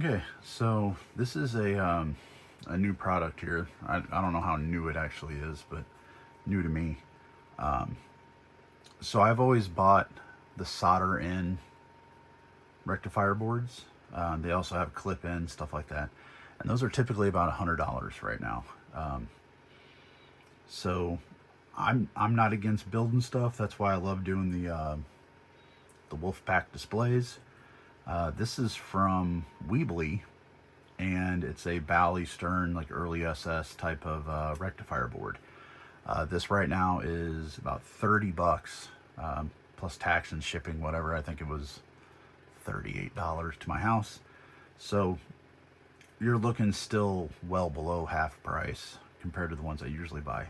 Okay, so this is a new product here. I don't know how new it actually is, but new to me. So I've always bought the solder in rectifier boards. They also have clip-in, stuff like that. And those are typically about $100 right now. So I'm not against building stuff. That's why I love doing the Wolfpack displays. This is from Weebly, and it's a Bally Stern, like early SS type of rectifier board. This right now is about 30 bucks, plus tax and shipping, whatever. I think it was $38 to my house. So you're looking still well below half price compared to the ones I usually buy.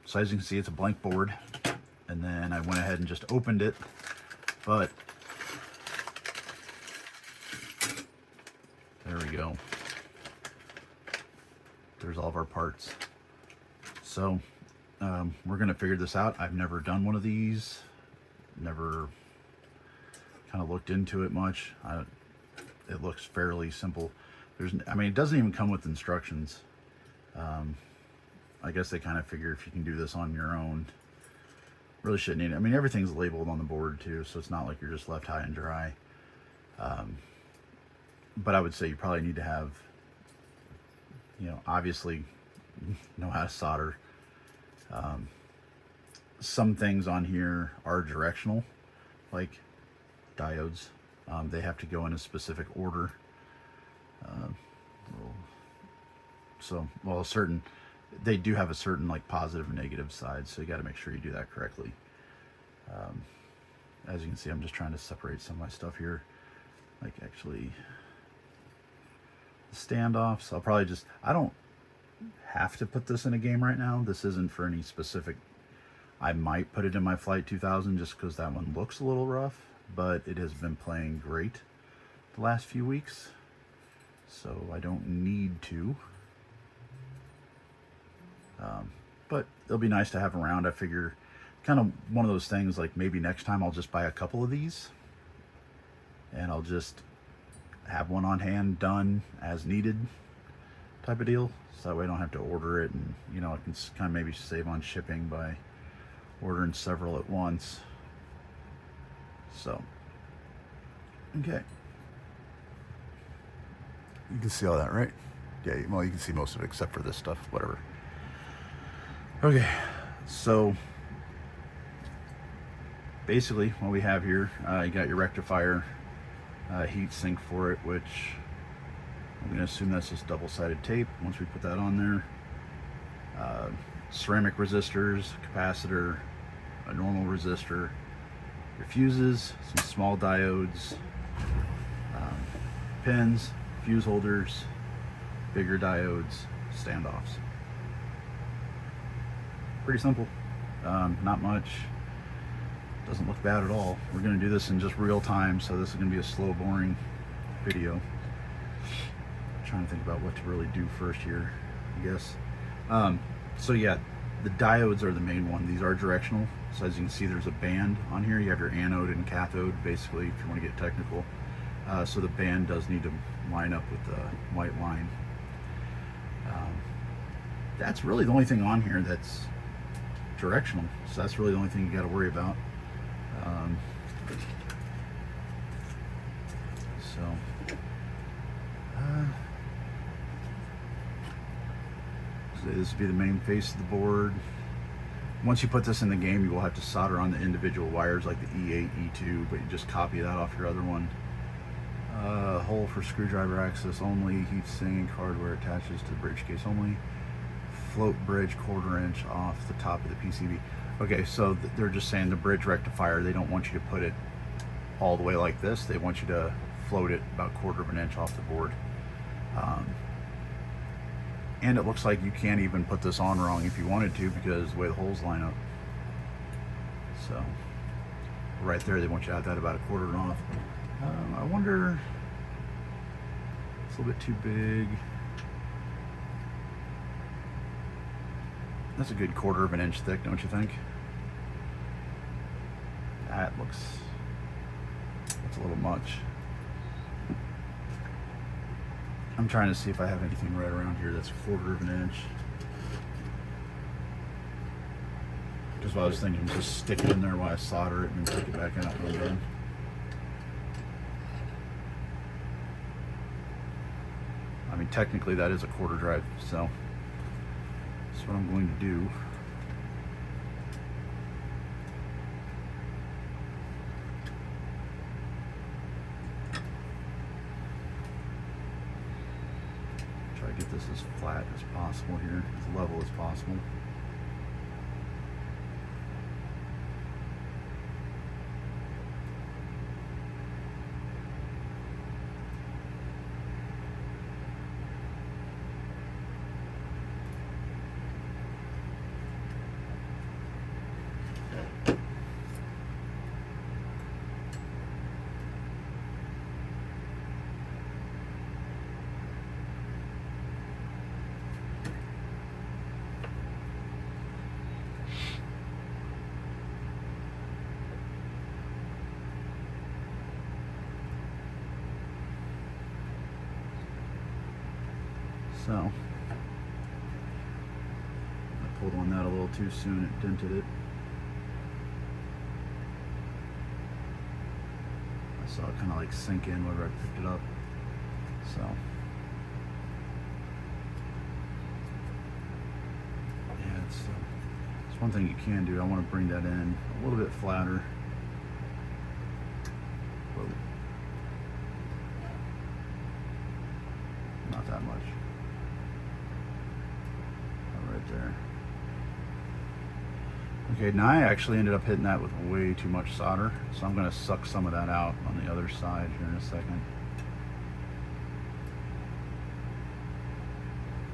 So as you can see, it's a blank board, and then I went ahead and just opened it, but there we go. There's all of our parts. So we're gonna figure this out. I've never done one of these, never kind of looked into it much. It looks fairly simple. I mean, it doesn't even come with instructions. I guess they kind of figure if you can do this on your own, really shouldn't need it. I mean, everything's labeled on the board too, so it's not like you're just left high and dry. But I would say you probably need to have, obviously know how to solder. Some things on here are directional, like diodes. They have to go in a specific order. They do have a certain like positive and negative side, so you got to make sure you do that correctly. As you can see, I'm just trying to separate some of my stuff here, like actually the standoffs. I don't have to put this in a game right now. This isn't for any specific. I might put it in my Flight 2000 just because that one looks a little rough, but it has been playing great the last few weeks, so I don't need to. But it'll be nice to have around. I figure kind of one of those things, like maybe next time I'll just buy a couple of these and I'll just have one on hand done as needed type of deal, so that way I don't have to order it, and I can kind of maybe save on shipping by ordering several at once. So okay, you can see all that, right? Yeah, well, you can see most of it except for this stuff, whatever. Okay, so basically what we have here, you got your rectifier heat sink for it, which I'm going to assume that's just double-sided tape. Once we put that on there, ceramic resistors, capacitor, a normal resistor, your fuses, some small diodes, pins, fuse holders, bigger diodes, standoffs. Pretty simple. Not much. Doesn't look bad at all. We're going to do this in just real time, so this is going to be a slow, boring video. I'm trying to think about what to really do first here, I guess. So yeah, the diodes are the main one. These are directional. So as you can see, there's a band on here. You have your anode and cathode, basically, if you want to get technical. So the band does need to line up with the white line. That's really the only thing on here that's directional, so that's really the only thing you got to worry about. So this would be the main face of the board. Once you put this in the game, you will have to solder on the individual wires, like the E8, E2, but you just copy that off your other one. Hole for screwdriver access only. Heat sink hardware attaches to the bridge case only. Float bridge 1/4 inch off the top of the PCB. Okay, so they're just saying the bridge rectifier, they don't want you to put it all the way like this. They want you to float it about 1/4 inch off the board. And it looks like you can't even put this on wrong if you wanted to, because the way the holes line up. So right there, they want you to have that about 1/4 off. I wonder, it's a little bit too big. That's a good 1/4 inch thick, don't you think? That's a little much. I'm trying to see if I have anything right around here that's 1/4 of an inch. Because what I was thinking, just stick it in there while I solder it and then take it back out when I'm done. I mean, technically that is a 1/4 drive, so that's what I'm going to do. Try to get this as flat as possible here, as level as possible. So, I pulled on that a little too soon, it dented it. I saw it kind of like sink in whenever I picked it up. So, yeah, it's one thing you can do. I want to bring that in a little bit flatter. Whoa. Not that much. Right there. Okay, now I actually ended up hitting that with way too much solder, so I'm going to suck some of that out on the other side here in a second.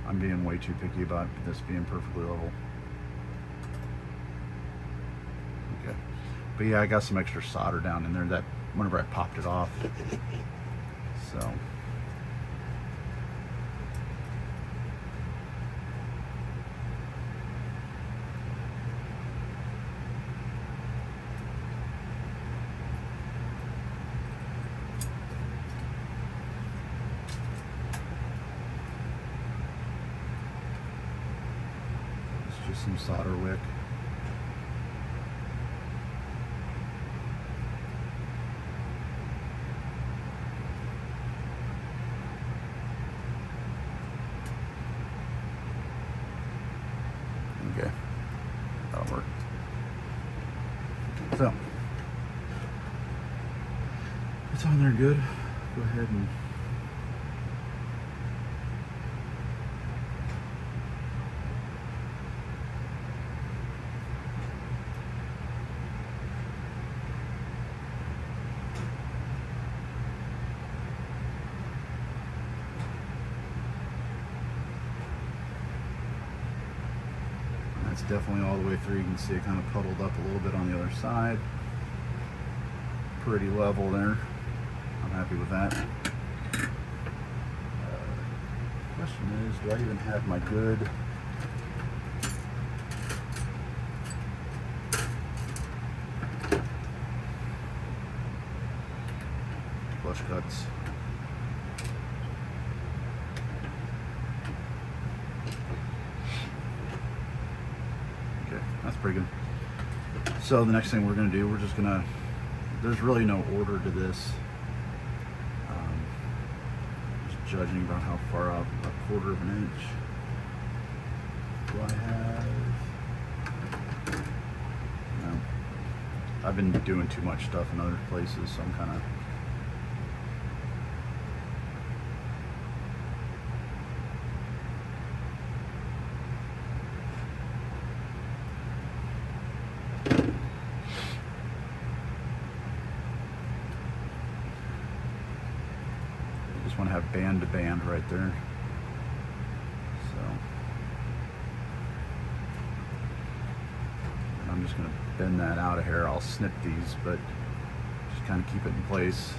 I'm being way too picky about this being perfectly level. Okay, but yeah, I got some extra solder down in there that whenever I popped it off. So. Just some solder wick. Okay, that'll work. So, it's on there good. Go ahead and it's definitely all the way through. You can see it kind of puddled up a little bit on the other side. Pretty level there. I'm happy with that. Question is, do I even have my good flush cuts? That's pretty good. So the next thing we're going to do, we're just going to, there's really no order to this. Just judging about how far out, about 1/4 of an inch. Do I have? No. I've been doing too much stuff in other places, so I'm kind of want to have band to band right there. So and I'm just going to bend that out of here. I'll snip these, but just kind of keep it in place.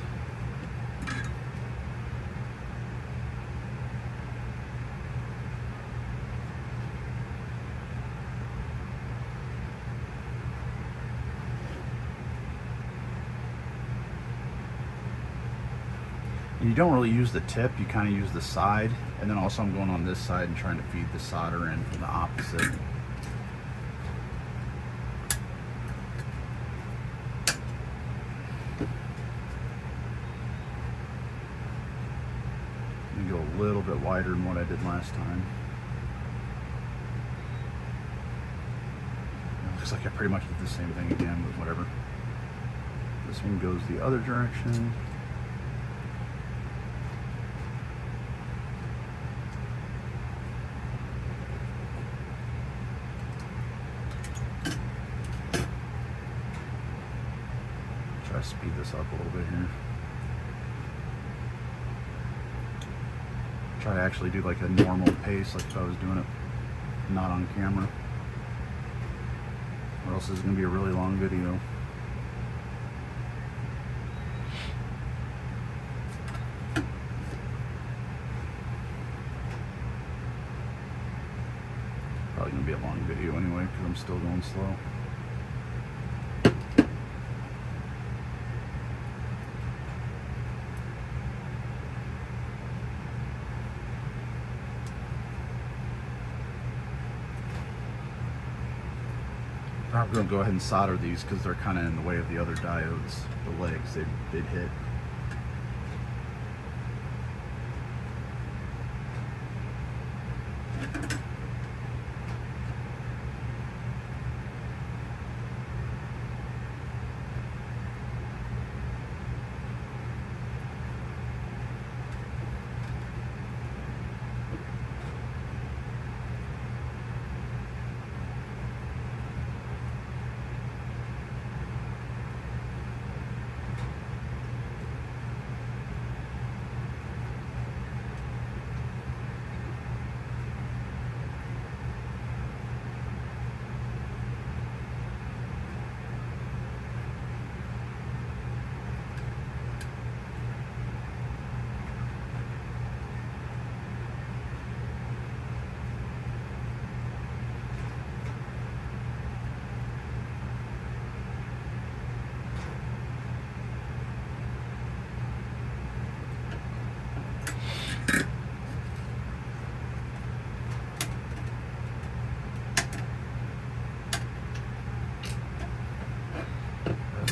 You don't really use the tip, you kind of use the side, and then also I'm going on this side and trying to feed the solder in from the opposite. I'm gonna go a little bit wider than what I did last time. It looks like I pretty much did the same thing again, but whatever. This one goes the other direction. Try to speed this up a little bit here. Try to actually do like a normal pace, like if I was doing it not on camera, or else this is going to be a really long video. Probably going to be a long video anyway because I'm still going slow. I'm going to go ahead and solder these because they're kind of in the way of the other diodes, the legs they'd hit.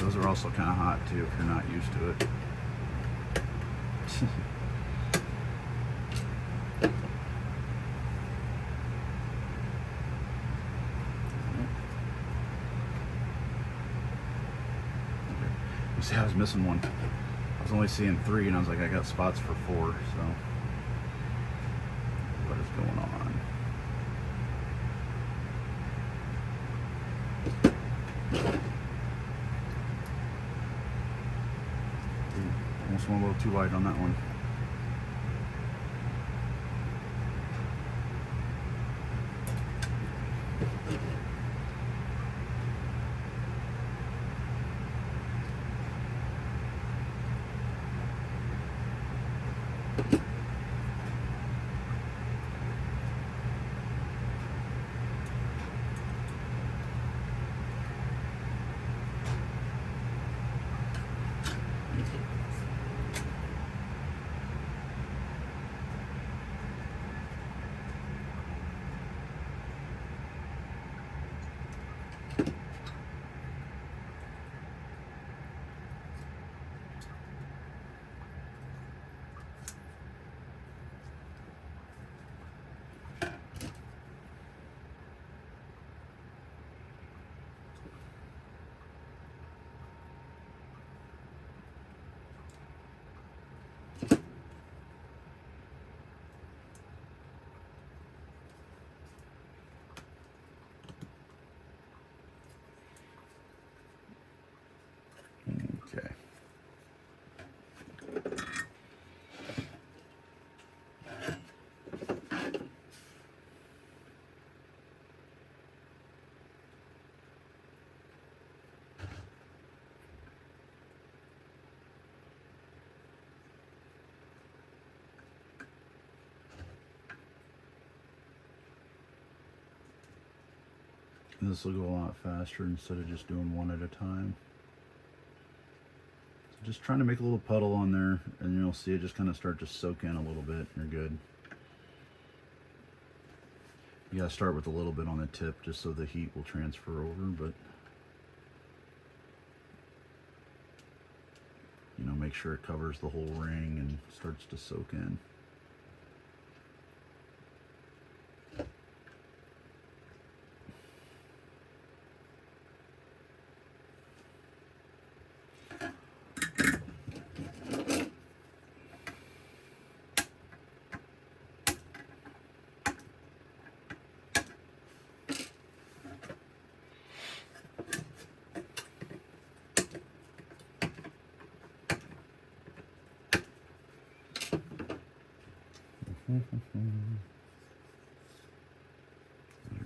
Those are also kind of hot too if you're not used to it. You see, I was missing one. I was only seeing 3, and I was like, I got spots for 4. So, what is going on? Almost went a little too wide on that one. Okay. This will go a lot faster instead of just doing one at a time. Just trying to make a little puddle on there, and you'll see it just kind of start to soak in a little bit. You're good. You gotta start with a little bit on the tip just so the heat will transfer over, but you know, make sure it covers the whole ring and starts to soak in.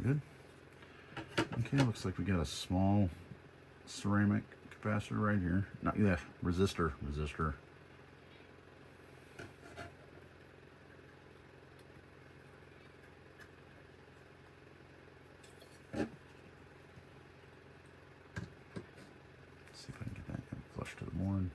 Good. Okay, looks like we got a small ceramic capacitor right here. Not yeah, resistor. Let's see if I can get that flush to the board.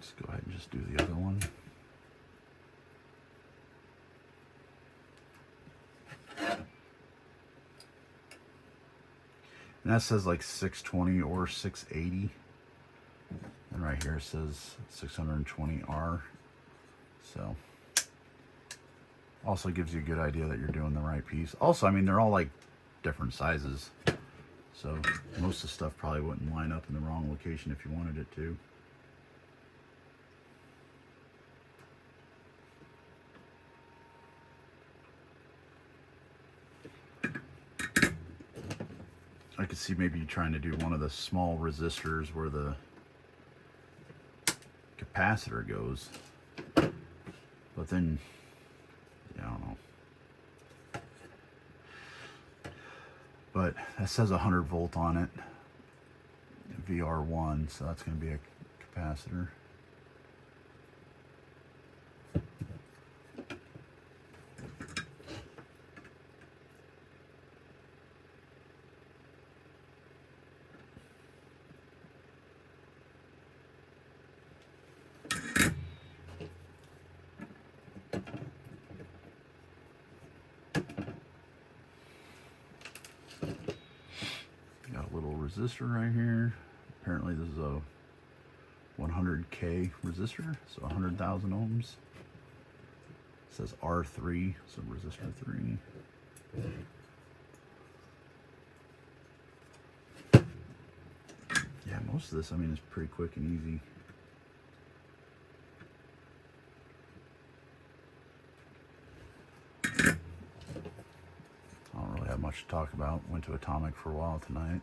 Let's go ahead and just do the other one. And that says like 620 or 680. And right here it says 620R. So also gives you a good idea that you're doing the right piece. Also, I mean, they're all like different sizes. So most of the stuff probably wouldn't line up in the wrong location if you wanted it to. I could see maybe trying to do one of the small resistors where the capacitor goes, but then yeah, I don't know. But that says 100 volt on it, VR1, so that's going to be a capacitor. Got a little resistor right here. Apparently this is a 100K resistor, so 100,000 ohms. It says R3, so resistor 3. Yeah, most of this, I mean, is pretty quick and easy. I don't really have much to talk about. Went to Atomic for a while tonight.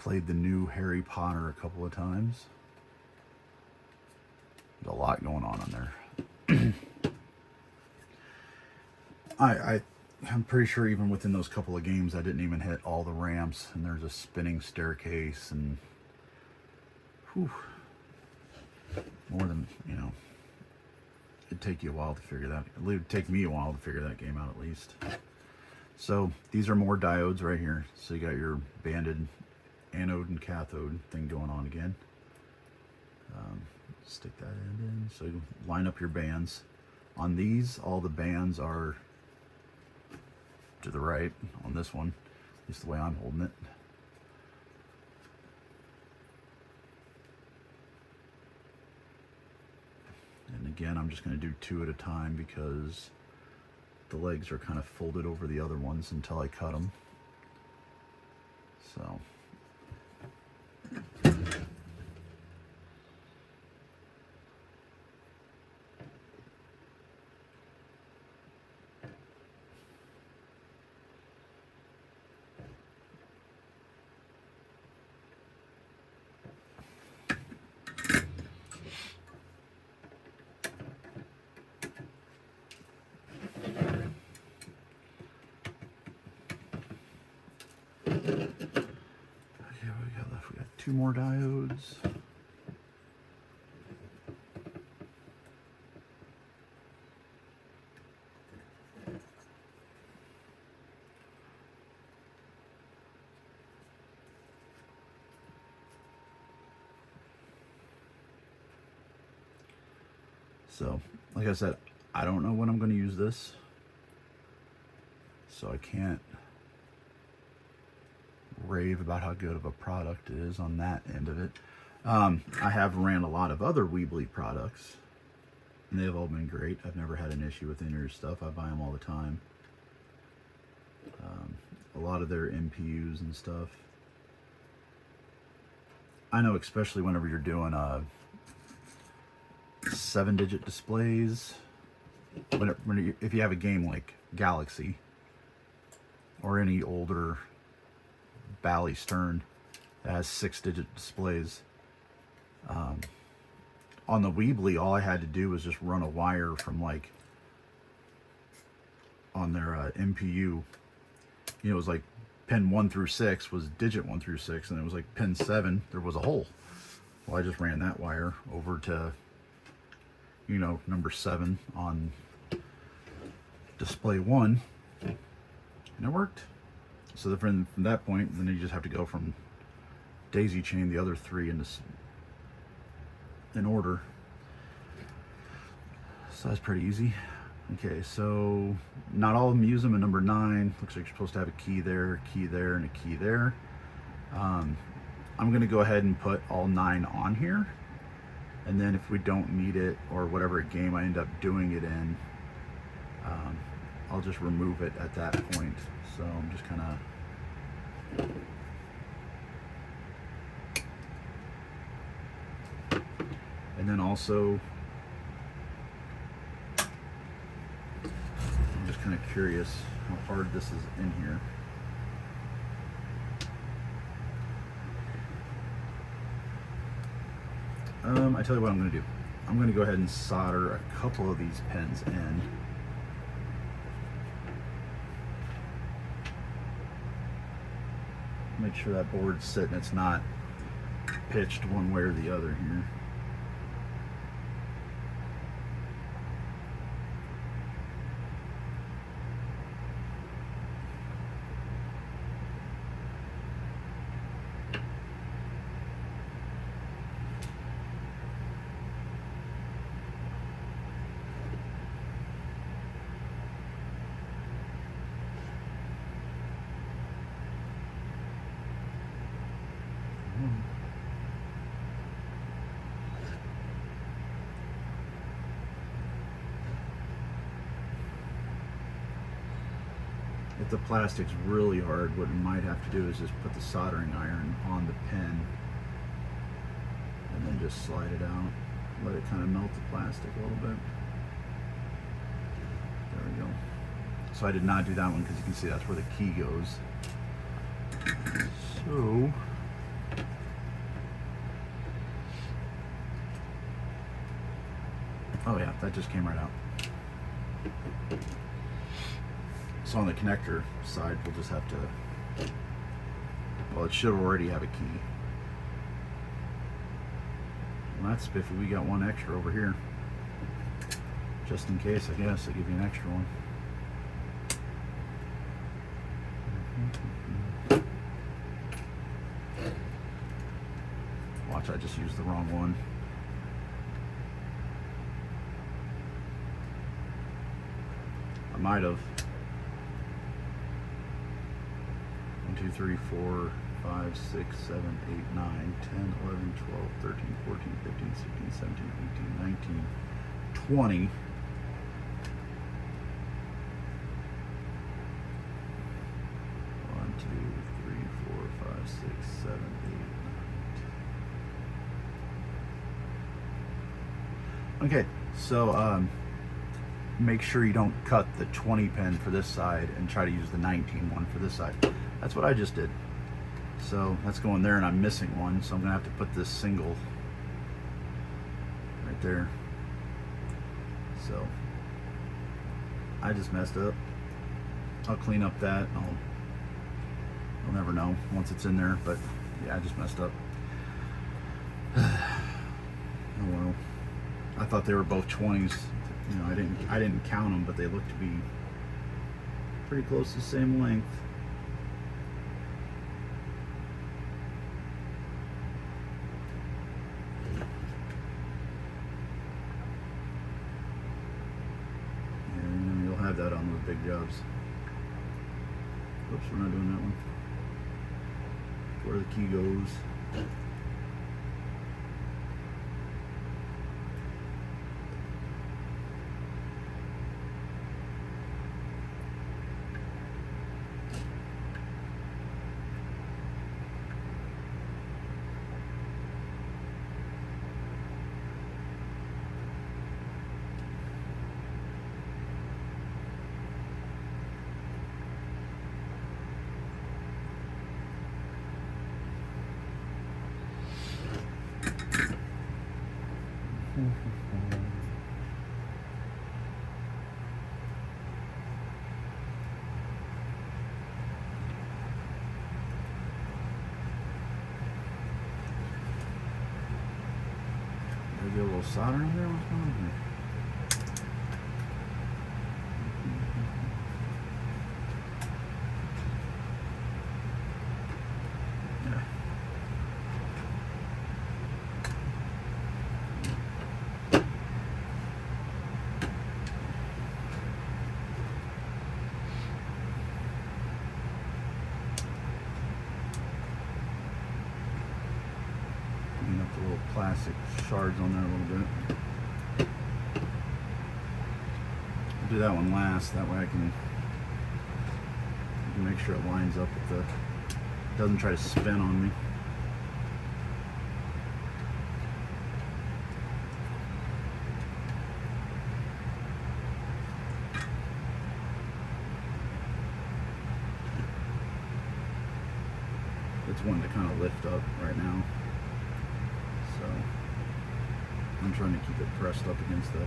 Played the new Harry Potter a couple of times. There's a lot going on there. I'm pretty sure even within those couple of games I didn't even hit all the ramps, and there's a spinning staircase, and whew, more than, you know, it'd take you a while to figure that. It would take me a while to figure that game out at least. So these are more diodes right here. So you got your banded anode and cathode thing going on again. Stick that end in. So you line up your bands. On these, all the bands are to the right. On this one, at least the way I'm holding it. And again, I'm just going to do 2 at a time because the legs are kind of folded over the other ones until I cut them. So 2 more diodes. So, like I said, I don't know when I'm going to use this, so I can't rave about how good of a product it is on that end of it. I have ran a lot of other Weebly products, and they've all been great. I've never had an issue with any of their stuff. I buy them all the time. A lot of their MPUs and stuff. I know, especially whenever you're doing 7-digit displays, if you have a game like Galaxy or any older Bally Stern that has 6-digit displays, on the Weebly, all I had to do was just run a wire from, like, on their MPU. You know, it was like pin 1 through 6 was digit 1 through 6, and it was like pin 7, there was a hole. Well, I just ran that wire over to, you know, number 7 on display 1, and it worked. So from that point, then you just have to go from daisy chain the other 3 in order. So that's pretty easy. Okay, so not all of them use them in number 9. Looks like you're supposed to have a key there, and a key there. I'm going to go ahead and put all 9 on here, and then if we don't need it, or whatever game I end up doing it in, I'll just remove it at that point. So I'm just kind of, and then also, I'm just kind of curious how hard this is in here. I tell you what I'm going to do. I'm going to go ahead and solder a couple of these pins in. Make sure that board's sitting, it's not pitched one way or the other here. If the plastic's really hard, what you might have to do is just put the soldering iron on the pin and then just slide it out. Let it kind of melt the plastic a little bit. There we go. So I did not do that one because you can see that's where the key goes. So oh yeah, that just came right out. So on the connector side, we'll just have to, well, it should already have a key. Well, that's spiffy. We got one extra over here. Just in case, I guess, I'll give you an extra one. Watch, I just used the wrong one. I might have. 1, 2, 3, 4, 5, 6, 7, 8, 9, 10, 11, 12, 13, 14, 15, 16, 17, 18, 19, 20. One, 2, 3, 4, 5, 6, 7, 8, 9. Okay, so make sure you don't cut the 20 pin for this side and try to use the 19 one for this side. That's what I just did. So that's going there, and I'm missing one, so I'm gonna have to put this single right there. So I just messed up. I'll clean up that. I'll never know once it's in there, but yeah, I just messed up. Oh well. I thought they were both 20s. You know, I didn't count them, but they looked to be pretty close to the same length. Yeah, you know, you'll have that on those big jobs. Oops, we're not doing that one. Where the key goes. Get a little solder in there. What's going on here? Yeah. Clean up the little plastic shards on there a little bit. I'll do that one last, that way I can make sure it lines up with the, doesn't try to spin on me. It's one to kind of lift up right now, so I'm trying to keep it pressed up against the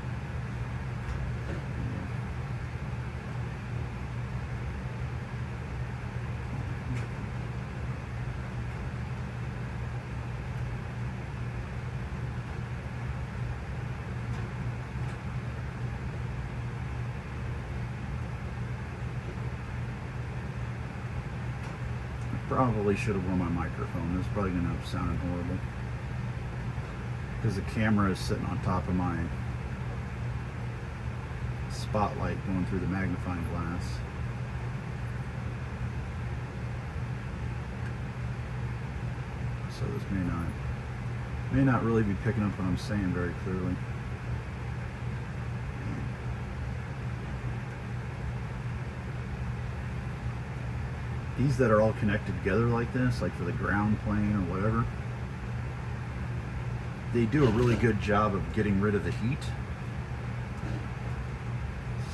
Probably should have worn my microphone. This is probably going to end up sounding horrible because the camera is sitting on top of my spotlight going through the magnifying glass. So this may not really be picking up what I'm saying very clearly. These that are all connected together like this, like for the ground plane or whatever, they do a really good job of getting rid of the heat.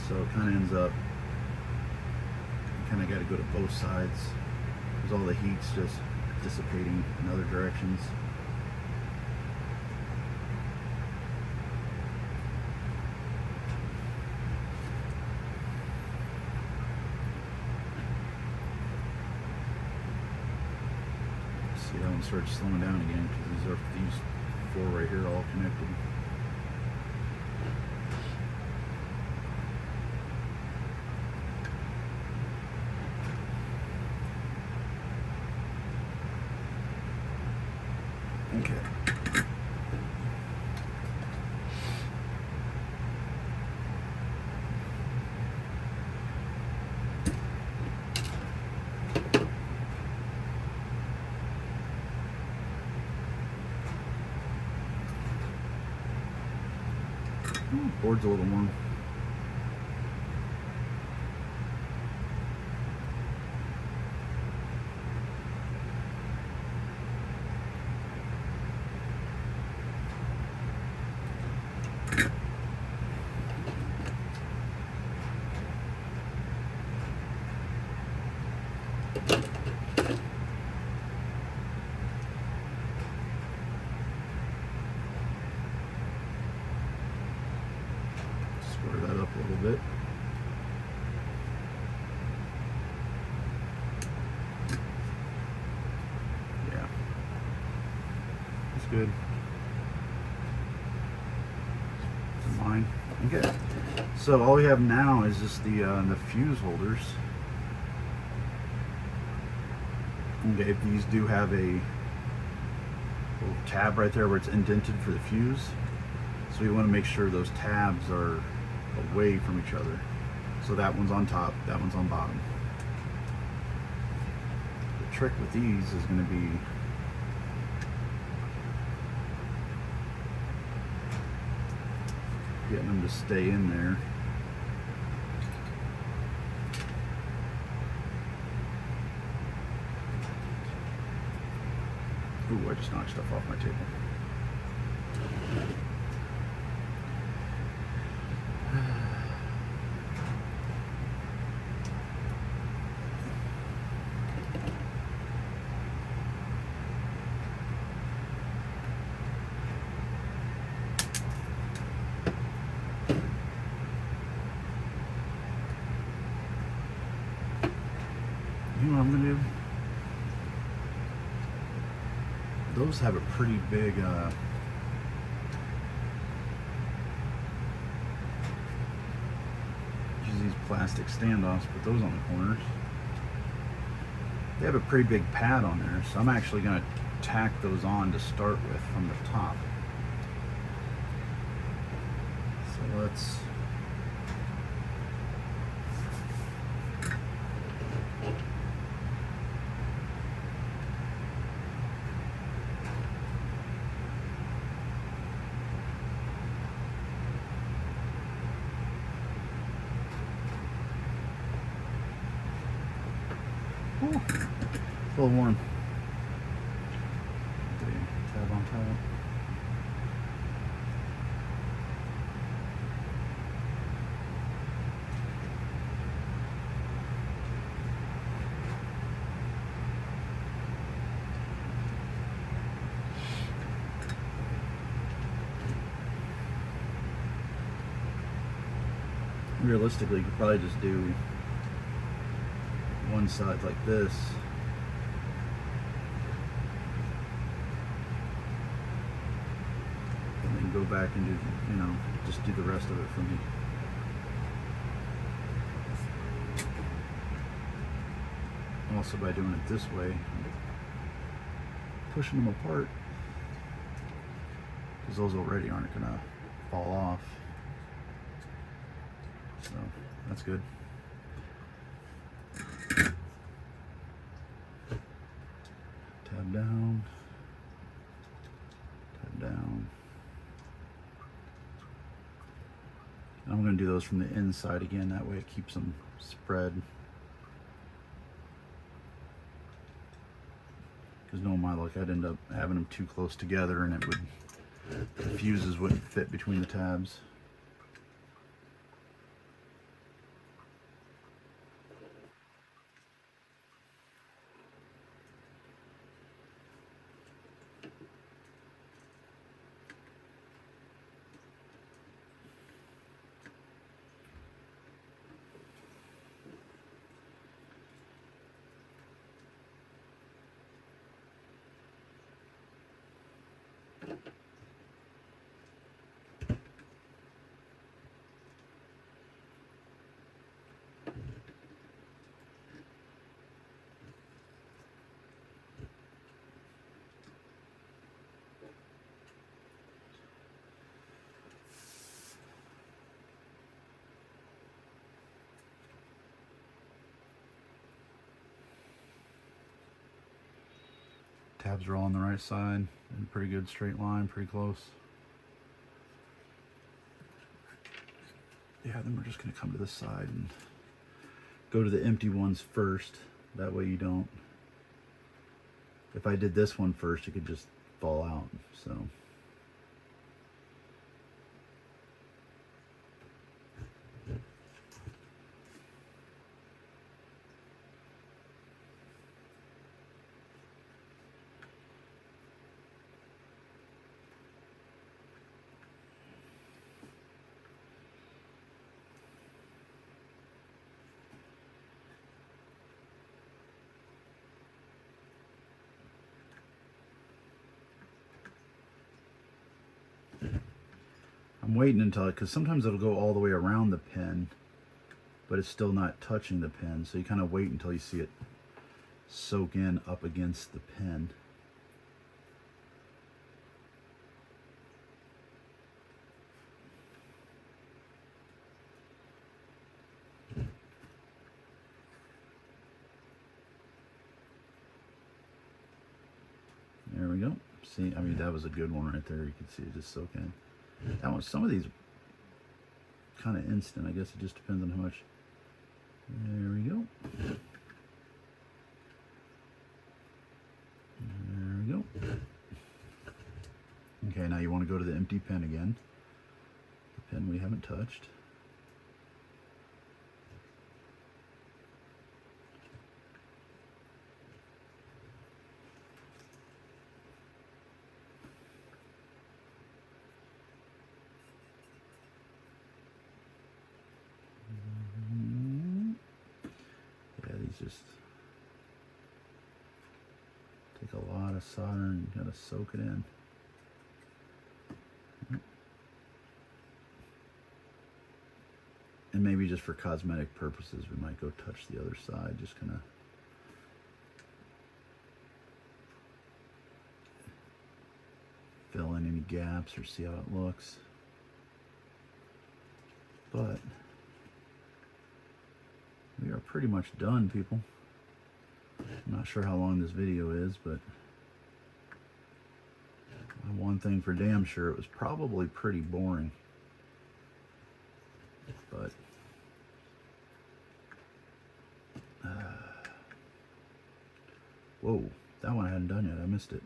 So it kind of ends up, you kind of got to go to both sides because all the heat's just dissipating in other directions. See, that one starts slowing down again because these four right here are all connected. Okay. Ooh, board's a little warm. Square that up a little bit. Yeah, that's good. line. Okay, so all we have now is just the fuse holders. Okay, these do have a little tab right there where it's indented for the fuse. So we want to make sure those tabs are away from each other. So that one's on top, that one's on bottom. The trick with these is going to be getting them to stay in there. Ooh, I just knocked stuff off my table. You know what I'm gonna do? Those have a pretty big use these plastic standoffs, put those on the corners. They have a pretty big pad on there, so I'm actually gonna tack those on to start with from the top. So let's ooh, a little warm. Okay, tab on top. Realistically, you could probably just do one side like this. And then go back and do, you know, just do the rest of it for me. Also, by doing it this way, pushing them apart, because those already aren't gonna fall off. So that's good. Tab down, tab down. And I'm going to do those from the inside again, that way it keeps them spread. Because knowing my luck, I'd end up having them too close together and it would, the fuses wouldn't fit between the tabs. Tabs are all on the right side, in a pretty good straight line, pretty close. Yeah, then we're just going to come to this side and go to the empty ones first. That way you don't, if I did this one first, it could just fall out. So I'm waiting until, because sometimes it'll go all the way around the pin, but it's still not touching the pin. So you kind of wait until you see it soak in up against the pin. There we go. See, I mean, that was a good one right there. You can see it just soak in. That one, some of these kind of instant. I guess it just depends on how much. There we go. There we go. Okay, now you want to go to the empty pen again. The pen we haven't touched. Just take a lot of solder and you gotta soak it in. And maybe just for cosmetic purposes, we might go touch the other side, just kind of fill in any gaps or see how it looks. But we are pretty much done, people. I'm not sure how long this video is, but one thing for damn sure, it was probably pretty boring. But whoa, that one I hadn't done yet. I missed it.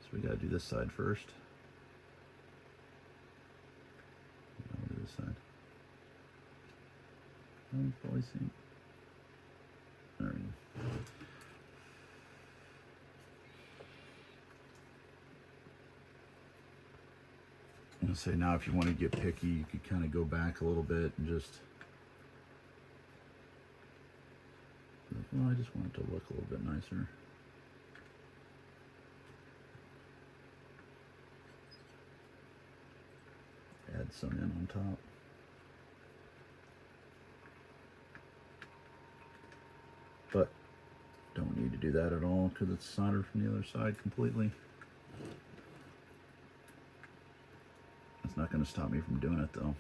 So we got to do this side first. I'll do this side. Probably see. There we go. I'm gonna say now, if you want to get picky, you could kind of go back a little bit and just. Well, I just want it to look a little bit nicer. Add some in on top. But don't need to do that at all because it's soldered from the other side completely. It's not going to stop me from doing it though.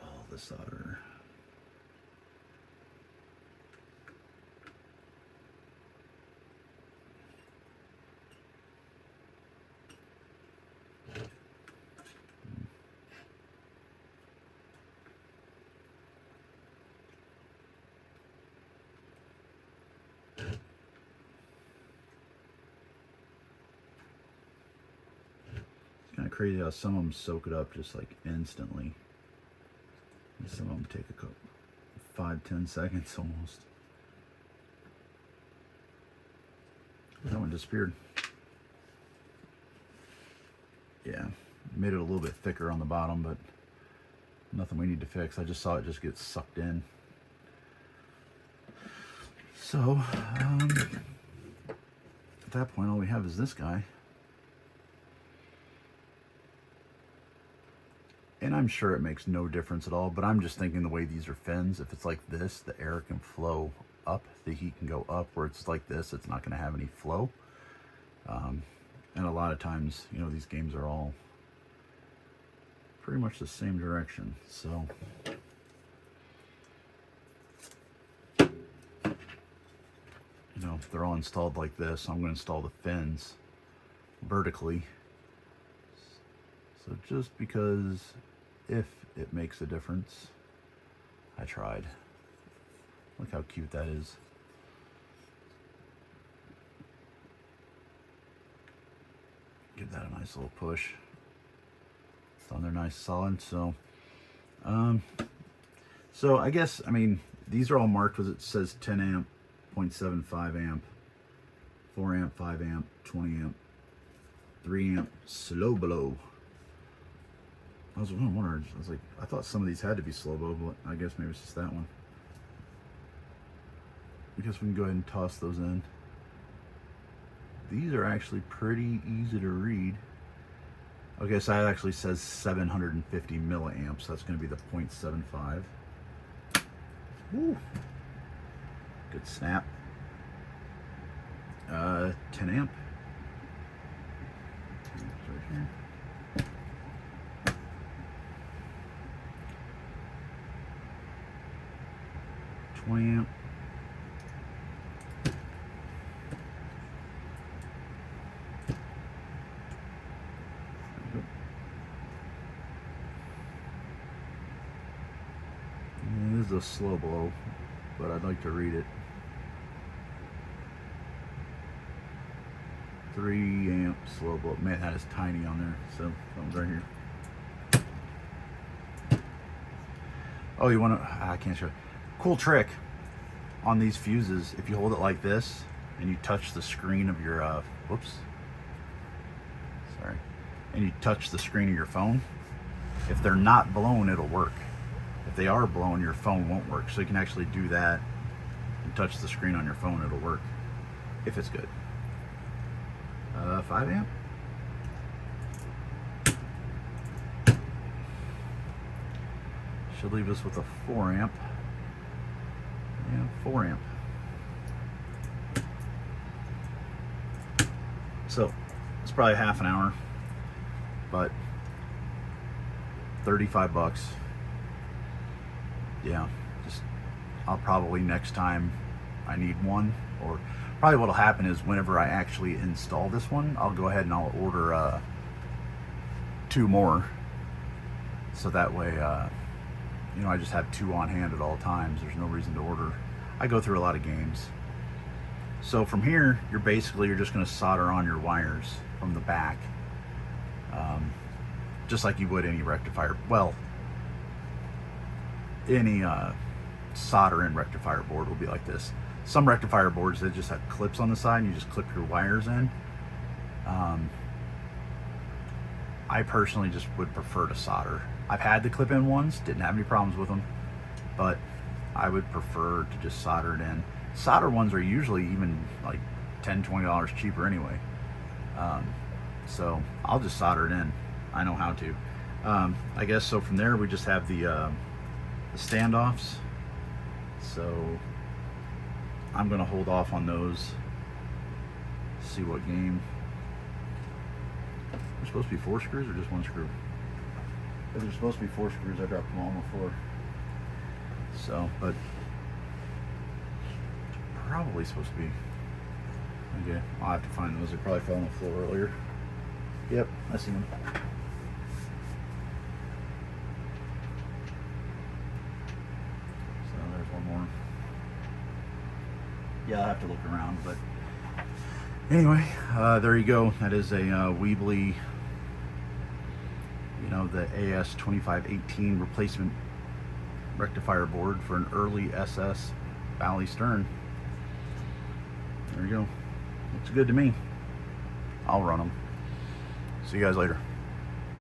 All the solder. Kind of crazy how some of them soak it up just like instantly. And some of them take a couple, 5-10 seconds almost. That one disappeared. Yeah, made it a little bit thicker on the bottom, but nothing we need to fix. I just saw it just get sucked in. So, at that point, all we have is this guy. And I'm sure it makes no difference at all, but I'm just thinking the way these are fins, if it's like this, the air can flow up, the heat can go up. Where it's like this, it's not going to have any flow. And a lot of times, you know, these games are all pretty much the same direction. So, you know, they're all installed like this. I'm going to install the fins vertically. So just because if it makes a difference, I tried. Look how cute that is. Give that a nice little push. It's on there nice solid. So so I guess, I mean, these are all marked with, it says 10 amp, 0.75 amp, 4 amp, 5 amp, 20 amp, 3 amp, slow blow. I was wondering, I was like, I thought some of these had to be slow blow, but I guess maybe it's just that one. I guess we can go ahead and toss those in. these are actually pretty easy to read. Okay, so that actually says 750 milliamps. That's going to be the 0.75. Woo. Good snap. 10 amp. Right here. 20 amp. This is a slow blow, but I'd like to read it. 3 amp slow blow. Man, that is tiny on there. So something's right here. Oh, you want to? I can't show you. Cool trick on these fuses. If you hold it like this and you touch the screen of your whoops, sorry, and you touch the screen of your phone, if they're not blown, it'll work. If they are blown, your phone won't work. So you can actually do that and touch the screen on your phone, it'll work if it's good. 5 amp. Should leave us with a 4 amp. Yeah, 4 amp. So it's probably half an hour, but 35 bucks. Yeah, just I'll probably next time I need one, or probably what'll happen is whenever I actually install this one, I'll go ahead and I'll order 2 more, so that way you know, I just have 2 on hand at all times. There's no reason to order. I go through a lot of games. So from here, you're just going to solder on your wires from the back, just like you would any rectifier. Well, any solder-in rectifier board will be like this. Some rectifier boards, they just have clips on the side and you just clip your wires in. I personally just would prefer to solder. I've had the clip-in ones, didn't have any problems with them, but I would prefer to just solder it in. Solder ones are usually even like $10, $20 cheaper anyway. So I'll just solder it in. I know how to. I guess so. From there, we just have the standoffs. So I'm gonna hold off on those. See what game. There's supposed to be 4 screws or just 1 screw? If there's supposed to be 4 screws, I dropped them all on the floor. So, but probably supposed to be. Okay, I'll have to find those. They probably fell on the floor earlier. Yep, I see them. So there's one more. Yeah, I'll have to look around, but anyway, there you go. That is a Weebly, you know, the AS2518 replacement rectifier board for an early SS Bally Stern. There you go. Looks good to me. I'll run them. See you guys later.